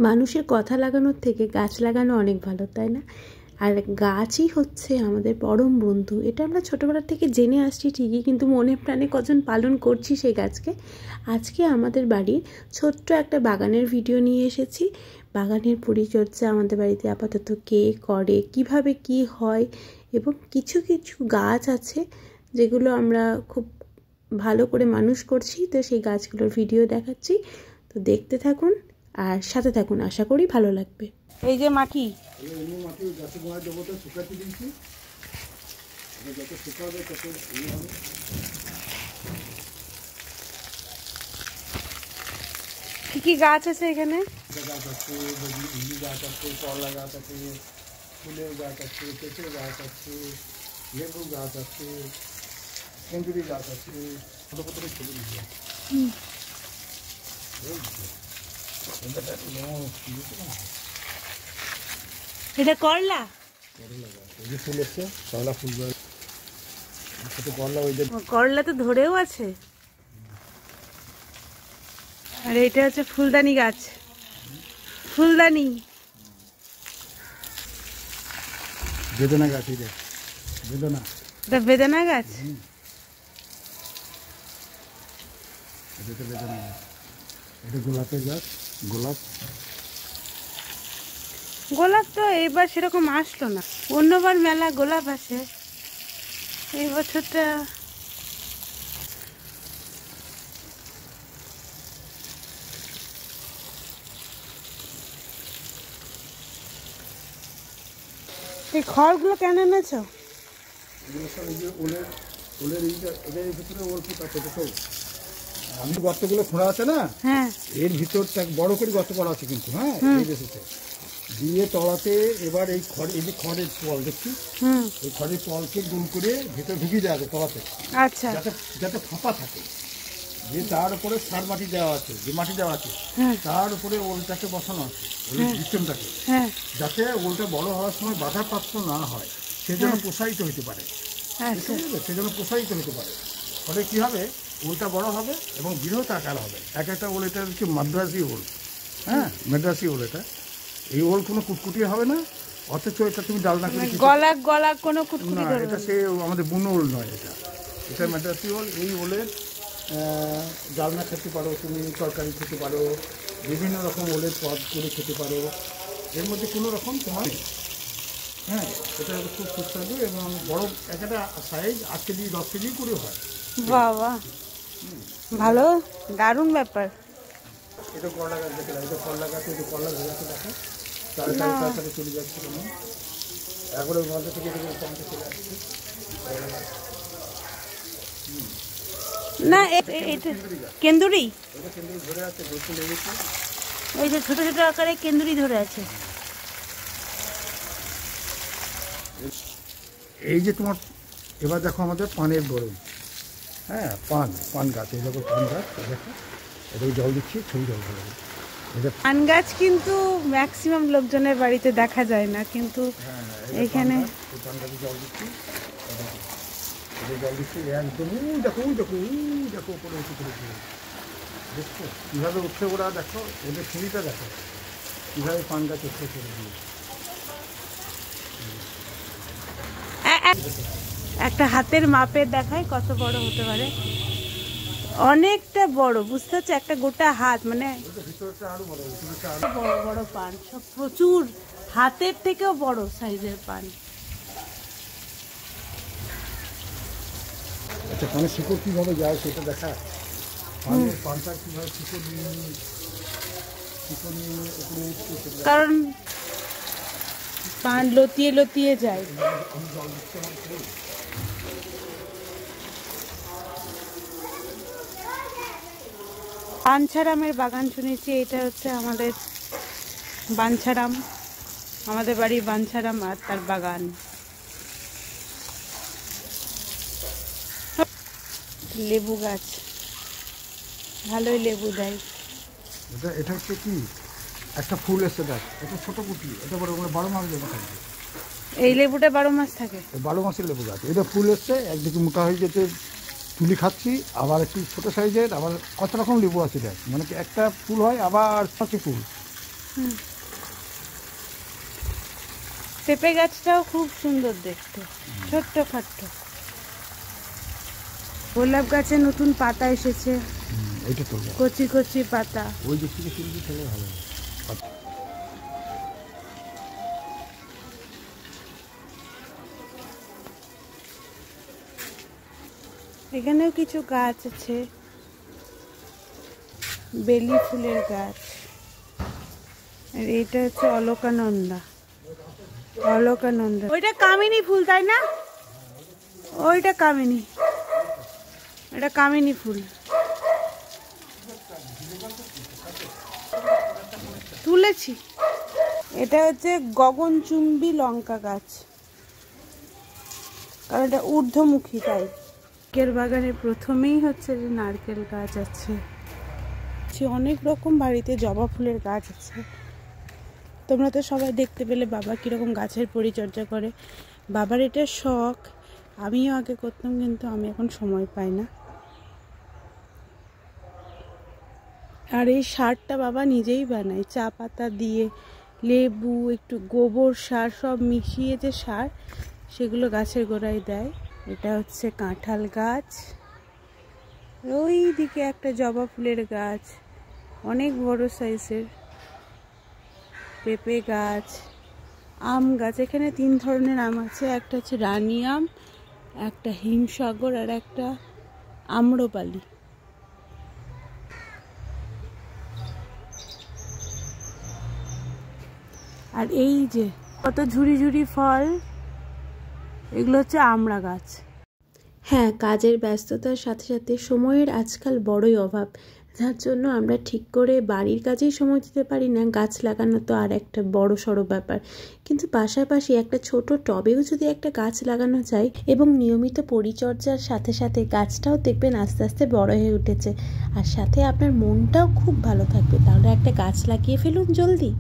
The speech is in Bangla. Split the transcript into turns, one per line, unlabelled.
মানুষের কথা লাগানোর থেকে গাছ লাগানো অনেক ভালো, তাই না? আর গাছই হচ্ছে আমাদের পরম বন্ধু। এটা আমরা ছোটোবেলা থেকে জেনে আসছি ঠিকই, কিন্তু মনে প্রাণে কজন পালন করছি সেই গাছকে। আজকে আমাদের বাড়ির ছোট্ট একটা বাগানের ভিডিও নিয়ে এসেছি। বাগানের পরিচর্যা আমাদের বাড়িতে আপাতত কে করে, কিভাবে কি হয়, এবং কিছু কিছু গাছ আছে যেগুলো আমরা খুব ভালো করে মানুষ করছি, তো সেই গাছগুলোর ভিডিও দেখাচ্ছি। তো দেখতে থাকুন আর সাথে থাকুন, আশা করি ভালো লাগবে। এই যে মাটি, কি কি গাছ আছে এখানে?
গাছ আছে, ইলি গাছ আছে, করলা গাছ আছে, ফুলের গাছ আছে, পেঁপে গাছ আছে, লেবু গাছ আছে, কেন্দুরি গাছ আছে, ছোটো ছোটো ছবি দিচ্ছে।
এটা করলা,
করলা গাছ, এই যে ফুল এসছে, করলা ফুল গাছ, ছোটো করলা, ওই যে
করলা তো ধরেও আছে। আর এটা হচ্ছে ফুলদানি গাছ, ফুলদানি।
বেদনা গাছ, এই যে বেদনা,
এটা বেদানা গাছ।
এটা তো বেদনা গাছ, এটা গোলাপের গাছ, গোলাপ।
গোলাপ তো এইবার সেরকম আসলো না, অন্যবার মেলা গোলাপ আসে, এই বছরটা এই খড়গুলো কেন এনেছো?
আমি গর্তগুলো খোঁড়া আছে না,
হ্যাঁ,
এর ভিতরটা বড় করে গর্ত করা আছে কিন্তু, হ্যাঁ, এই বেসিতে দিয়ে তলাতে এবার এই খড়, এই যে খড়ের পল দেখছি, এই খড়ের পলকে গুল করে ভেতরে ঢুকিয়ে দেওয়া আছে তলাতে,
আচ্ছা,
যাতে যাতে ফাঁপা থাকে, যে তার উপরে সার মাটি দেওয়া আছে, যে মাটি দেওয়া আছে তার উপরে ওলটাকে বসানো আছে, ওই সিস্টেমটাকে, যাতে ওলটা বড় হওয়ার সময় বাধাপ্রাপ্ত না হয়, সেজন্য প্রসারিত হতে পারে, সেজন্য প্রসারিত হতে পারে। ফলে কী হবে, ওলটা বড় হবে এবং বৃহৎ আকার হবে। এক একটা ওল, এটা হচ্ছে মাদ্রাসি ওল, হ্যাঁ, মাদ্রাসি ওল। এটা এই ওল কোনো কুটকুটি হবে না, অথচ এটা তুমি ডালনা করে
গলা গলা কোনো কুটকুটি
না, এটা সে আমাদের বুনো ওল নয়, এটা এটা মাদ্রাসি ওল। এই ওলের ডালনা খেতে পারো তুমি, তরকারি খেতে পারো, বিভিন্ন রকম ওলের পদ করে খেতে পারো, এর মধ্যে কোনো রকম তোমার, হ্যাঁ, এটা খুব সুস্বাদু এবং বড়, একটা সাইজ 8 কেজি 10 কেজি করে হয়।
বাবা, ভালো, দারুণ ব্যাপার।
এটা করলা গাছ দেখে, এটা করলা গাছ, এটা করলা গাছে দেখো তাড়াতাড়ি চলে যাচ্ছে, কেন একবারে মধ্যে থেকে কমতে চলে আসছে
না। এটা কেন্দুরি,
এটা কেন্দ্রে ধরে আছে, ধরতে লেগেছে,
ওই যে ছোট ছোট আকারে কেন্দুরি ধরে আছে।
এই যে তোমার এবার দেখো আমাদের পানের বরং, হ্যাঁ, পান গাছ, এই দেখো পান গাছ, দেখো এটাকে জল দিচ্ছি, ছবি জল দেবো।
পান গাছ কিন্তু ম্যাক্সিমাম লোকজনের বাড়িতে দেখা যায় না, কিন্তু এখানে
পান গাছে জল দিচ্ছি, জল দিচ্ছি একদম, দেখো দেখো দেখো উপরে উঁচু করে দেখছো কীভাবে উঠছে ওরা, দেখো ওদের ছবিটা দেখো কীভাবে পান গাছ উঠছে করে দিয়ে।
একটা হাতের মাপের দেখায় কত বড় হতে পারে, অনেকটা বড়, বুঝতে হচ্ছে একটা গোটা হাত, মানে বড় বড় পান, সব প্রচুর, হাতের থেকেও বড় সাইজের পান।
আচ্ছা, পানের শিকড় কীভাবে যায় সেটা দেখা, পানটা কীভাবে শিকড় নিয়ে উপরে,
কারণ পান লতিয়ে লতিয়ে যায়। বাঞ্ছারামের বাগান শুনেছি, এটা হচ্ছে আমাদের বাঞ্ছারাম, আমাদের বাড়ির বাঞ্ছারাম আর তার বাগান। লেবু গাছ, ভালোই লেবু দেয়।
এটা হচ্ছে কি, একটা ফুল এসছে দেখ, এটা ছোটো কুটি, এটা বড় 12 মাস লেবু থাকবে,
এই লেবুটা 12 মাস থাকে,
12 মাসের লেবু গাছ। এটা ফুল এসছে, একদিকে মোটা হয়ে যেতে তুলি খাচ্ছি, আবার একটু ছোটো সাইজের, আবার কত রকম লেবু আছে দেখ, মানে একটা ফুল হয় আবার 5 ফুল,
পেঁপে গাছটাও খুব সুন্দর দেখতে, ছোট্ট খাট্ট। গোলাপ গাছে নতুন পাতা এসেছে, কচি কচি পাতা। এখানেও কিছু গাছ আছে, বেলি ফুলের গাছ। আর এটা হচ্ছে অলকানন্দা। ওইটা কামিনী ফুল, তাই না? ওইটা কামিনী, এটা কামিনী ফুল। তুলেছি। এটা হচ্ছে গগনচুম্বী লঙ্কা গাছ, কারণ এটা ঊর্ধ্বমুখী তাই। নারকেল বাগানে প্রথমেই হচ্ছে যে নারকেল গাছ আছে। অনেক রকম বাড়িতে জবা ফুলের গাছ আছে। তোমরা তো সবাই দেখতে পেলে বাবা কীরকম গাছের পরিচর্যা করে। বাবার এটা শখ, আমিও আগে করতাম, কিন্তু আমি এখন সময় পাই না। আর এই সারটা বাবা নিজেই বানায়, চা পাতা দিয়ে, লেবু, একটু গোবর সার সব মিশিয়ে যে সার, সেগুলো গাছের গোড়ায় দেয়। এটা হচ্ছে কাঁঠাল গাছ। ওই দিকে একটা জবা ফুলের গাছ, অনেক বড় সাইজের। পেঁপে গাছ, আম গাছ। এখানে 3 ধরনের আম আছে, একটা হচ্ছে রানী আম, একটা হিমসাগর, আর একটা আম্রপালি। আর এই যে কত ঝুড়ি ঝুড়ি ফল, এগুলো হচ্ছে আমড়া গাছ। হ্যাঁ, কাজের ব্যস্ততার সাথে সাথে সময়ের আজকাল বড়ই অভাব, যার জন্য আমরা ঠিক করে বাড়ির কাজেই সময় দিতে পারি না। গাছ লাগানো তো আর একটা বড় সড়ো ব্যাপার, কিন্তু পাশাপাশি একটা ছোট টবেও যদি একটা গাছ লাগানো যায় এবং নিয়মিত পরিচর্যার সাথে সাথে গাছটাও দেখবেন আস্তে আস্তে বড় হয়ে উঠেছে, আর সাথে আপনার মনটাও খুব ভালো থাকবে। তাহলে একটা গাছ লাগিয়ে ফেলুন জলদি।